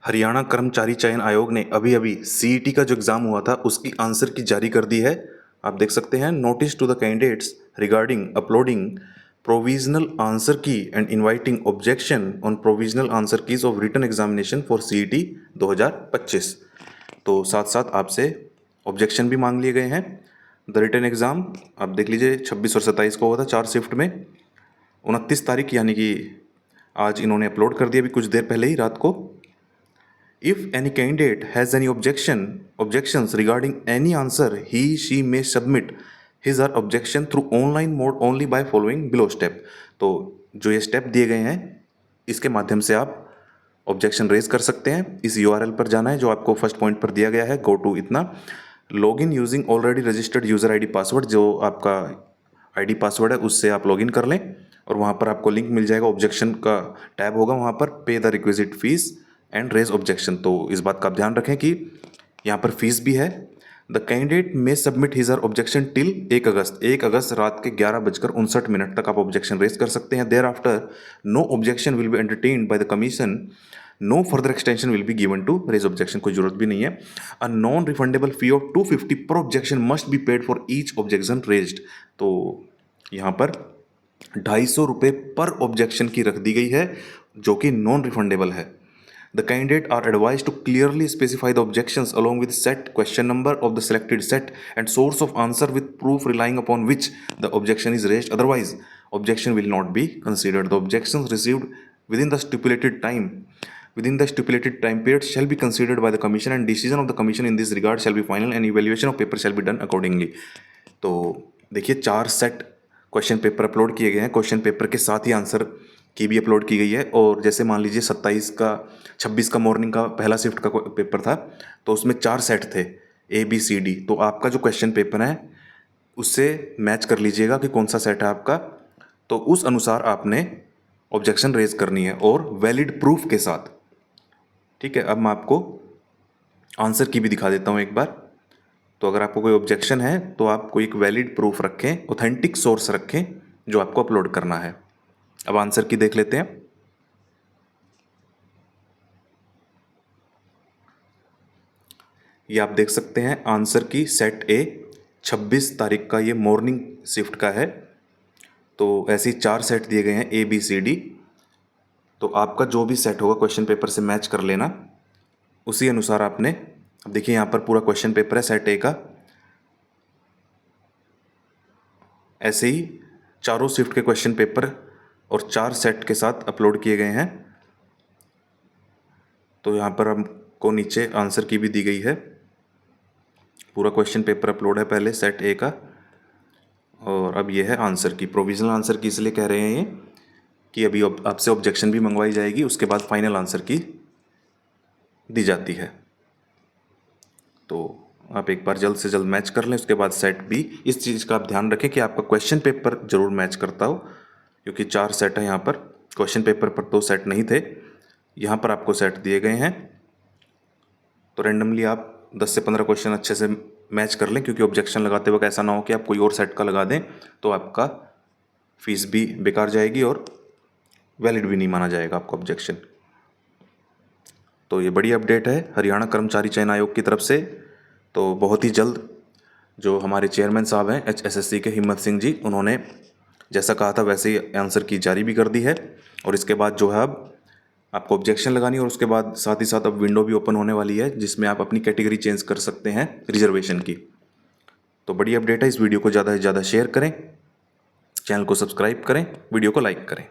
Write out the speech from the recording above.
हरियाणा कर्मचारी चयन आयोग ने अभी अभी सीईटी का जो एग्ज़ाम हुआ था उसकी आंसर की जारी कर दी है। आप देख सकते हैं, notice to the candidates regarding uploading provisional answer key and inviting objection on provisional answer keys of written examination for CET 2025। तो साथ साथ आपसे ऑब्जेक्शन भी मांग लिए गए हैं। द रिटन एग्ज़ाम आप देख लीजिए 26 और 27 को हुआ था, 4 शिफ्ट में। 29 तारीख यानी कि आज इन्होंने अपलोड कर दिया अभी कुछ देर पहले ही, रात को। If any candidate has any objections regarding any answer, she may submit his or objection through online mode only by following below step। तो जो ये स्टेप दिए गए हैं इसके माध्यम से आप ऑब्जेक्शन रेज कर सकते हैं। इस यूआरएल पर जाना है जो आपको फर्स्ट पॉइंट पर दिया गया है, गो टू इतना, log in using already registered user ID password, जो आपका आईडी पासवर्ड है उससे आप लॉगिन कर लें और वहाँ पर आपको लिंक मिल जाएगा, ऑब्जेक्शन का टैब होगा वहाँ पर, pay the requisite fees and raise objection. तो इस बात का आप ध्यान रखें कि यहाँ पर फीस भी है। The candidate may submit his or objection till 1 August रात के 11:59 तक आप ऑब्जेक्शन रेज कर सकते हैं। Thereafter no objection will be entertained by the commission, no further extension will be given to raise objection, कोई जरूरत भी नहीं है। A non refundable fee of 250 per objection must be paid for each objection raised. तो यहाँ पर 250 रुपये पर ऑब्जेक्शन की रख दी गई है जो कि नॉन रिफंडेबल है। The candidate are advised to clearly specify the objections along with set, question number of the selected set and source of answer with proof relying upon which the objection is raised. Otherwise, objection will not be considered. The objections received within the stipulated time period shall be considered by the commission and decision of the commission in this regard shall be final and evaluation of paper shall be done accordingly। तो देखिए 4 set question paper upload किए गए हैं, question paper के साथ ही answer की भी upload की गई है। और जैसे मान लीजिए 26 का मॉर्निंग का पहला शिफ्ट का पेपर था तो उसमें 4 सेट थे ABCD। तो आपका जो क्वेश्चन पेपर है उससे मैच कर लीजिएगा कि कौन सा सेट है आपका, तो उस अनुसार आपने ऑब्जेक्शन रेज करनी है और वैलिड प्रूफ के साथ। ठीक है, अब मैं आपको आंसर की भी दिखा देता हूँ एक बार। तो अगर आपको कोई ऑब्जेक्शन है तो आप कोई एक वैलिड प्रूफ रखें, ऑथेंटिक सोर्स रखें जो आपको अपलोड करना है। अब आंसर की देख लेते हैं। ये आप देख सकते हैं आंसर की सेट ए 26 तारीख का, ये मॉर्निंग शिफ्ट का है। तो ऐसे ही 4 सेट दिए गए हैं ABCD। तो आपका जो भी सेट होगा क्वेश्चन पेपर से मैच कर लेना, उसी अनुसार आपने। अब देखिए यहाँ पर पूरा क्वेश्चन पेपर है सेट ए का। ऐसे ही चारों शिफ्ट के क्वेश्चन पेपर और 4 सेट के साथ अपलोड किए गए हैं। तो यहाँ पर हमको नीचे आंसर की भी दी गई है, पूरा क्वेश्चन पेपर अपलोड है पहले सेट ए का, और अब ये है आंसर की। प्रोविजनल आंसर की इसलिए कह रहे हैं ये कि अभी आपसे ऑब्जेक्शन भी मंगवाई जाएगी, उसके बाद फाइनल आंसर की दी जाती है। तो आप एक बार जल्द से जल्द मैच कर लें, उसके बाद सेट बी। इस चीज़ का आप ध्यान रखें कि आपका क्वेश्चन पेपर जरूर मैच करता हो, क्योंकि 4 सेट है यहाँ पर। क्वेश्चन पेपर पर 2 सेट नहीं थे, यहाँ पर आपको सेट दिए गए हैं। तो रैंडमली आप 10 से 15 क्वेश्चन अच्छे से मैच कर लें, क्योंकि ऑब्जेक्शन लगाते वक्त ऐसा ना हो कि आप कोई और सेट का लगा दें तो आपका फीस भी बेकार जाएगी और वैलिड भी नहीं माना जाएगा आपका ऑब्जेक्शन। तो ये बड़ी अपडेट है हरियाणा कर्मचारी चयन आयोग की तरफ से। तो बहुत ही जल्द जो हमारे चेयरमैन साहब हैं HSSC के, हिम्मत सिंह जी, उन्होंने जैसा कहा था वैसे ही आंसर की जारी भी कर दी है। और इसके बाद जो है अब आपको ऑब्जेक्शन लगानी, और उसके बाद साथ ही साथ अब विंडो भी ओपन होने वाली है जिसमें आप अपनी कैटेगरी चेंज कर सकते हैं रिजर्वेशन की। तो बड़ी अपडेट है, इस वीडियो को ज़्यादा से ज़्यादा शेयर करें, चैनल को सब्सक्राइब करें, वीडियो को लाइक करें।